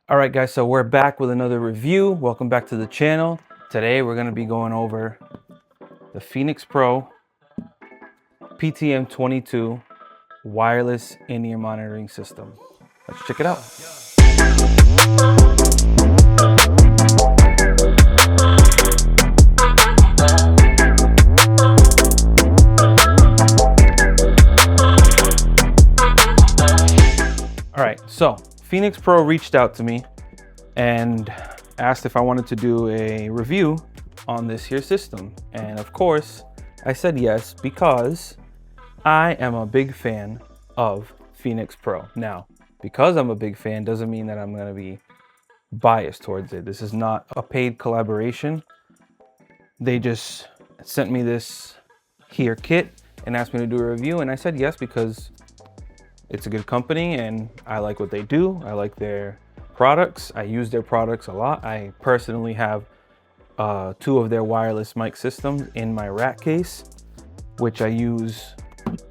All right, guys, so we're back with another review. Welcome back to the channel. Today we're going to be going over the Phenyx Pro PTM-22 wireless in-ear monitoring system. Let's check it out. All right, so Phenyx Pro reached out to me and asked if I wanted to do a review on this here system. And of course, I said yes because I am a big fan of Phenyx Pro. Now, because I'm a big fan doesn't mean that I'm going to be biased towards it. This is not a paid collaboration. They just sent me this here kit and asked me to do a review, and I said yes because it's a good company and I like what they do. I like their products. I use their products a lot. I personally have 2 of their wireless mic systems in my rack case, which I use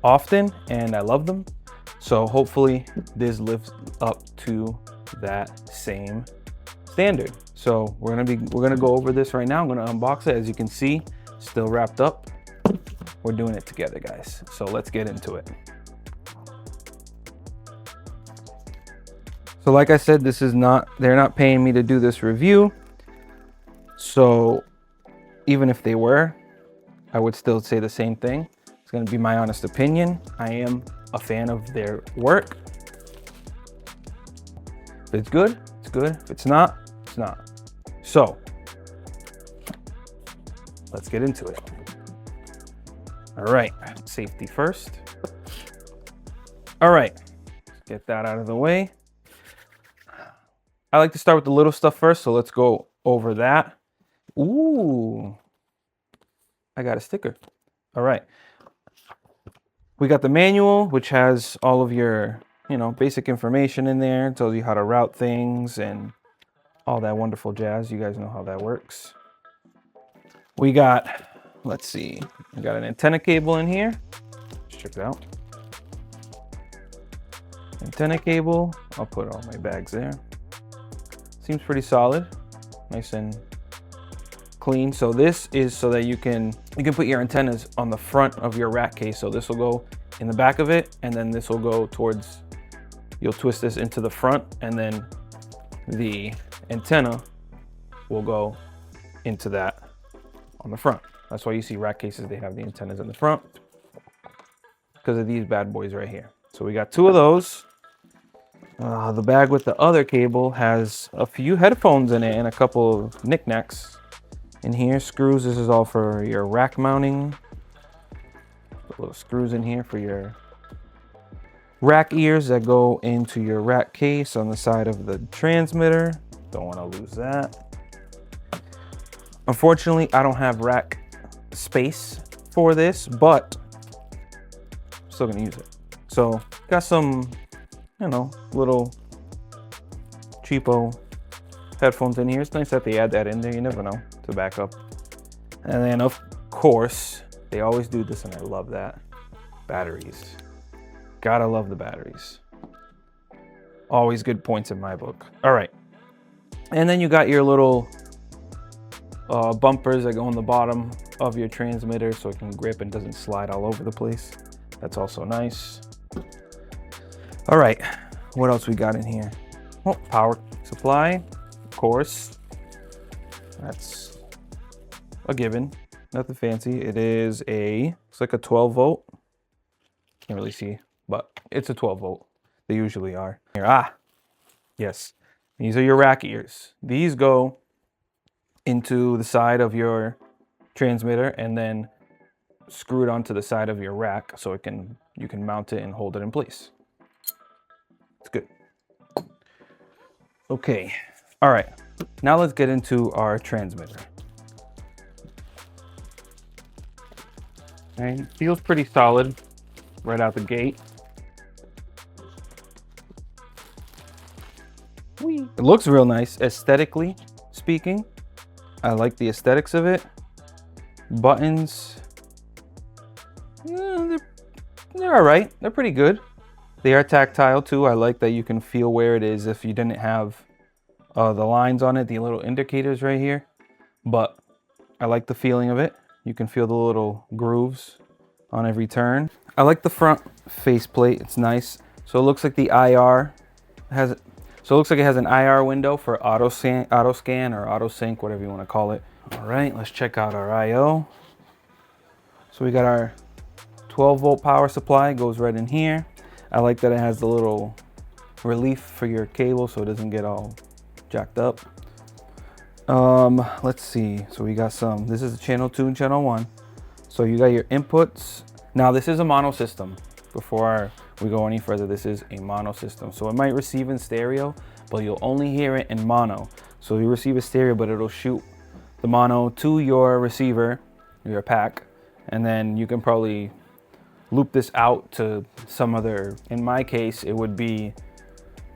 often and I love them. So hopefully this lives up to that same standard. So we're gonna go over this right now. I'm gonna unbox it. As you can see, still wrapped up. We're doing it together, guys. So let's get into it. So like I said, they're not paying me to do this review. So even if they were, I would still say the same thing. It's gonna be my honest opinion. I am a fan of their work. If it's good, it's good. If it's not, it's not. So let's get into it. All right, safety first. All right, let's get that out of the way. I like to start with the little stuff first, so let's go over that. Ooh, I got a sticker. All right. We got the manual, which has all of your, basic information in there. It tells you how to route things and all that wonderful jazz. You guys know how that works. We got, let's see, we got an antenna cable in here. Let's check it out. Antenna cable. I'll put all my bags there. Seems pretty solid, nice and clean. So this is so that you can put your antennas on the front of your rack case. So this will go in the back of it, and then this will go towards, you'll twist this into the front, and then the antenna will go into that on the front. That's why you see rack cases, they have the antennas in the front because of these bad boys right here. So we got 2 of those. The bag with the other cable has a few headphones in it and a couple of knickknacks in here. Screws, this is all for your rack mounting. Put little screws in here for your rack ears that go into your rack case on the side of the transmitter. Don't want to lose that. Unfortunately, I don't have rack space for this, but I'm still gonna use it. So got some, little cheapo headphones in here. It's nice that they add that in there. You never know, to back up. And then of course, they always do this and I love that. Batteries. Gotta love the batteries. Always good points in my book. All right. And then you got your little bumpers that go on the bottom of your transmitter so it can grip and doesn't slide all over the place. That's also nice. All right, what else we got in here? Oh, power supply, of course. That's a given, nothing fancy. It is it's like a 12 volt. Can't really see, but it's a 12 volt. They usually are. Here, yes, these are your rack ears. These go into the side of your transmitter and then screw it onto the side of your rack so you can mount it and hold it in place. It's good. Okay, all right. Now let's get into our transmitter. Okay, feels pretty solid right out the gate. It looks real nice, aesthetically speaking. I like the aesthetics of it. Buttons, they're all right. They're pretty good. They are tactile too. I like that you can feel where it is if you didn't have the lines on it, the little indicators right here, but I like the feeling of it. You can feel the little grooves on every turn. I like the front faceplate. It's nice. So it looks like the IR has it. So it looks like it has an IR window for auto scan or auto sync, whatever you want to call it. All right, let's check out our I/O. So we got our 12-volt power supply, goes right in here. I like that it has the little relief for your cable so it doesn't get all jacked up. Let's see. So we got some. This is channel 2 and channel 1. So you got your inputs. Now this is a mono system. Before we go any further, this is a mono system. So it might receive in stereo, but you'll only hear it in mono. So you receive a stereo, but it'll shoot the mono to your receiver, your pack, and then you can probably loop this out to some other. In my case, it would be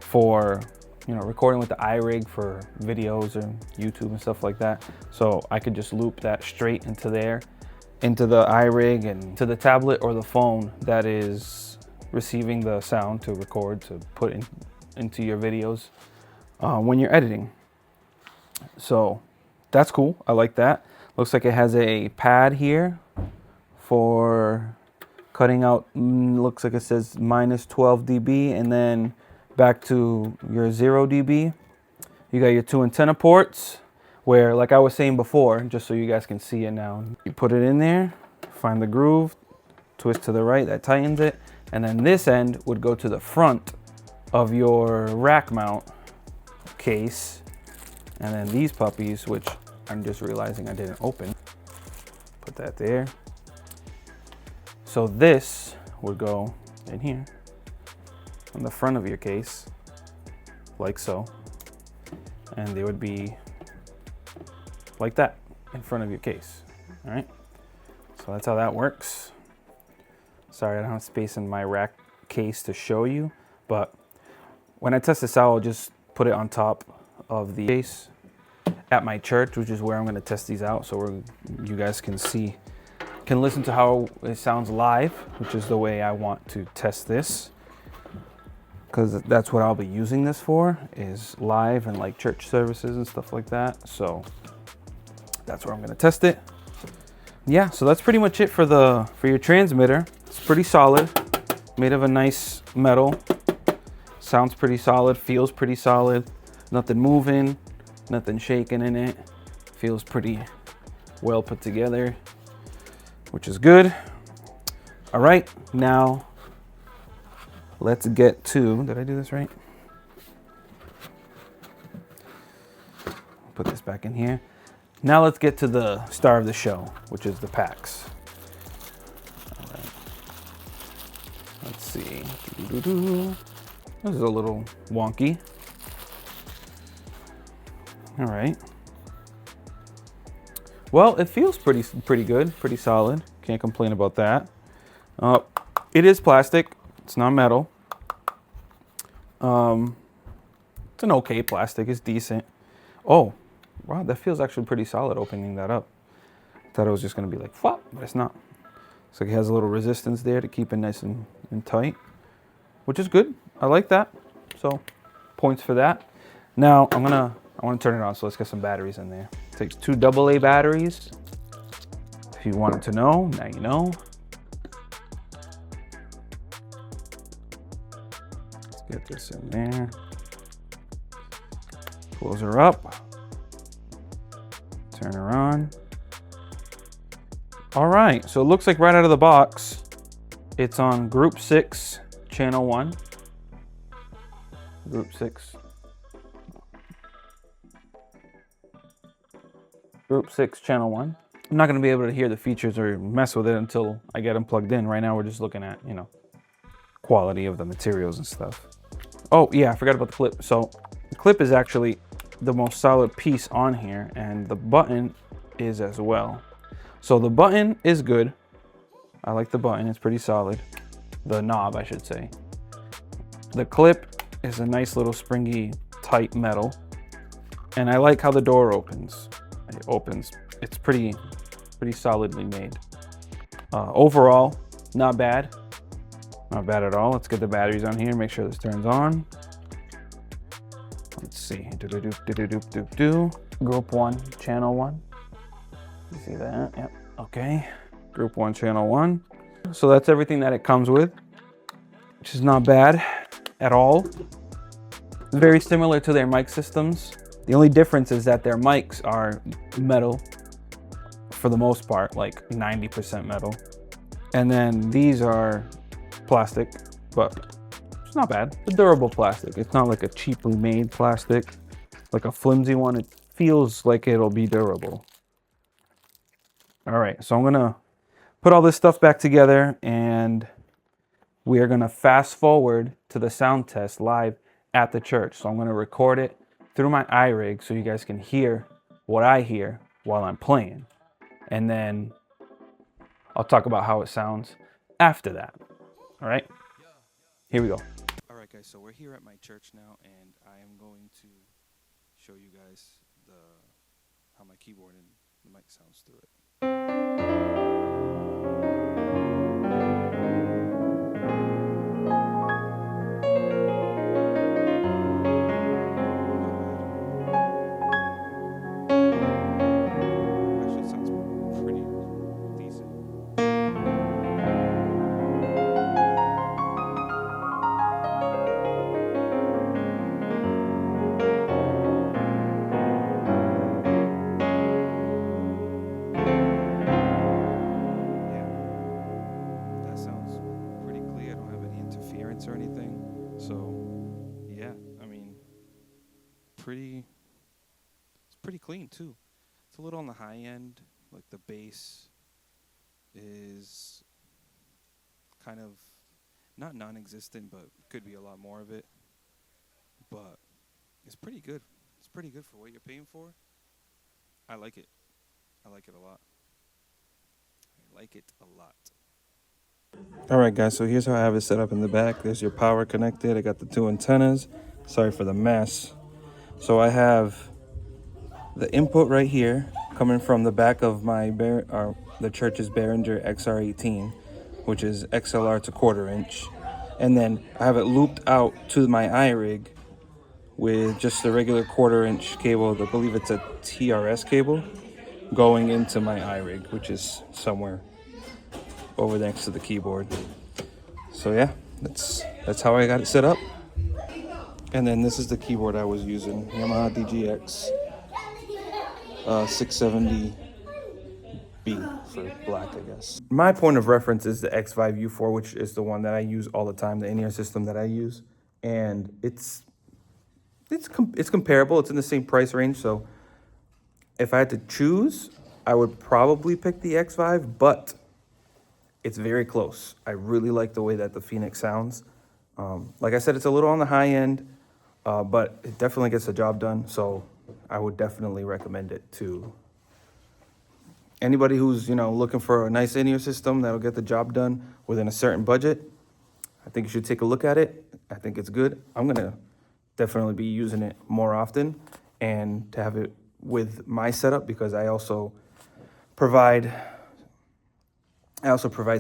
for, you know, recording with the iRig for videos or YouTube and stuff like that. So I could just loop that straight into there, into the iRig and to the tablet or the phone that is receiving the sound to record, to put into your videos when you're editing. So that's cool. I like that. Looks like it has a pad here for cutting out. Looks like it says minus 12 dB and then back to your 0 dB. You got your 2 antenna ports where, like I was saying before, just so you guys can see it now, you put it in there, find the groove, twist to the right, that tightens it, and then this end would go to the front of your rack mount case, and then these puppies, which I'm just realizing I didn't open, put that there. So this would go in here on the front of your case, like so, and they would be like that in front of your case. All right, so that's how that works. Sorry, I don't have space in my rack case to show you, but when I test this out, I'll just put it on top of the case at my church, which is where I'm going to test these out, so you guys can see, can listen to how it sounds live, which is the way I want to test this, because that's what I'll be using this for, is live and like church services and stuff like that. So that's where I'm going to test it. Yeah, so that's pretty much it for your transmitter. It's pretty solid, made of a nice metal. Sounds pretty solid, feels pretty solid. Nothing moving, nothing shaking in it. Feels pretty well put together, which is good. All right, now let's get to, did I do this right? Put this back in here. Now let's get to the star of the show, which is the packs. All right. Let's see. This is a little wonky. All right. Well, it feels pretty good, pretty solid. Can't complain about that. It is plastic. It's not metal. It's an okay plastic. It's decent. Oh, wow, that feels actually pretty solid opening that up. Thought it was just gonna be like flop, but it's not. So it has a little resistance there to keep it nice and tight, which is good. I like that. So points for that. Now I want to turn it on, so let's get some batteries in there. It takes 2 AA batteries. If you wanted to know, now you know. Let's get this in there. Close her up. Turn her on. All right, so it looks like right out of the box, it's on group 6, channel 1. Group 6. Group 6, channel 1. I'm not gonna be able to hear the features or mess with it until I get them plugged in. Right now we're just looking at, you know, quality of the materials and stuff. Oh yeah, I forgot about the clip. So the clip is actually the most solid piece on here, and the button is as well. So the button is good. I like the button, it's pretty solid. The knob, I should say. The clip is a nice little springy, tight metal. And I like how the door opens. It opens, it's pretty solidly made. Overall, not bad. Not bad at all. Let's get the batteries on here, make sure this turns on. 1, let's see. Group 1, channel 1. You see that? Yep. Okay. Group 1, channel 1. So that's everything that it comes with, which is not bad at all. Very similar to their mic systems. The only difference is that their mics are metal for the most part, like 90% metal. And then these are plastic, but it's not bad. It's a durable plastic. It's not like a cheaply made plastic, like a flimsy one. It feels like it'll be durable. All right, so I'm gonna put all this stuff back together and we are gonna fast forward to the sound test live at the church. So I'm gonna record it through my iRig so you guys can hear what I hear while I'm playing. And then I'll talk about how it sounds after that. All right, here we go. All right, guys, so we're here at my church now, and I am going to show you guys how my keyboard and the mic sounds through it. Actually, it sounds pretty decent. Or anything, so yeah, I mean, it's pretty clean too. It's a little on the high end, like the bass is kind of not non-existent, but could be a lot more of it, but it's pretty good. It's pretty good for what you're paying for. I like it. I like it a lot. I like it a lot. All right, guys, so here's how I have it set up in the back. There's your power connected. I got the 2 antennas. Sorry for the mess. So I have the input right here coming from the back of my the church's Behringer XR18, which is XLR to 1/4 inch. And then I have it looped out to my iRig with just the regular 1/4 inch cable. I believe it's a TRS cable going into my iRig, which is somewhere over next to the keyboard. So yeah, that's how I got it set up. And then this is the keyboard I was using, Yamaha DGX 670B for black, I guess. My point of reference is the X5 U4, which is the one that I use all the time, the in-ear system that I use, and it's comparable. It's in the same price range, so if I had to choose, I would probably pick the X5, but it's very close. I really like the way that the Phenyx sounds. Like I said, it's a little on the high end, but it definitely gets the job done. So I would definitely recommend it to anybody who's, looking for a nice in-ear system that'll get the job done within a certain budget. I think you should take a look at it. I think it's good. I'm gonna definitely be using it more often and to have it with my setup, because I also provide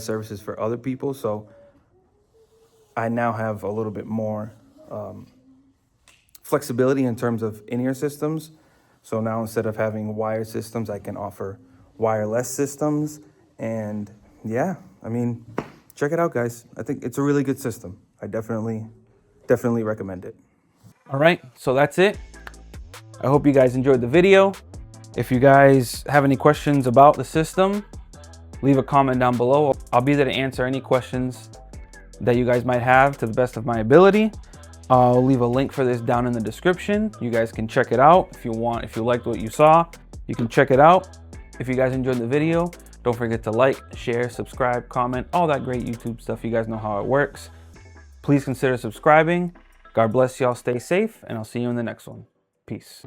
services for other people, so I now have a little bit more flexibility in terms of in-ear systems. So now instead of having wired systems, I can offer wireless systems. And yeah, I mean, check it out, guys. I think it's a really good system. I definitely recommend it. All right, so that's it. I hope you guys enjoyed the video. If you guys have any questions about the system, leave a comment down below. I'll be there to answer any questions that you guys might have to the best of my ability. I'll leave a link for this down in the description. You guys can check it out if you want. If you liked what you saw, you can check it out. If you guys enjoyed the video, don't forget to like, share, subscribe, comment, all that great YouTube stuff. You guys know how it works. Please consider subscribing. God bless y'all. Stay safe, and I'll see you in the next one. Peace.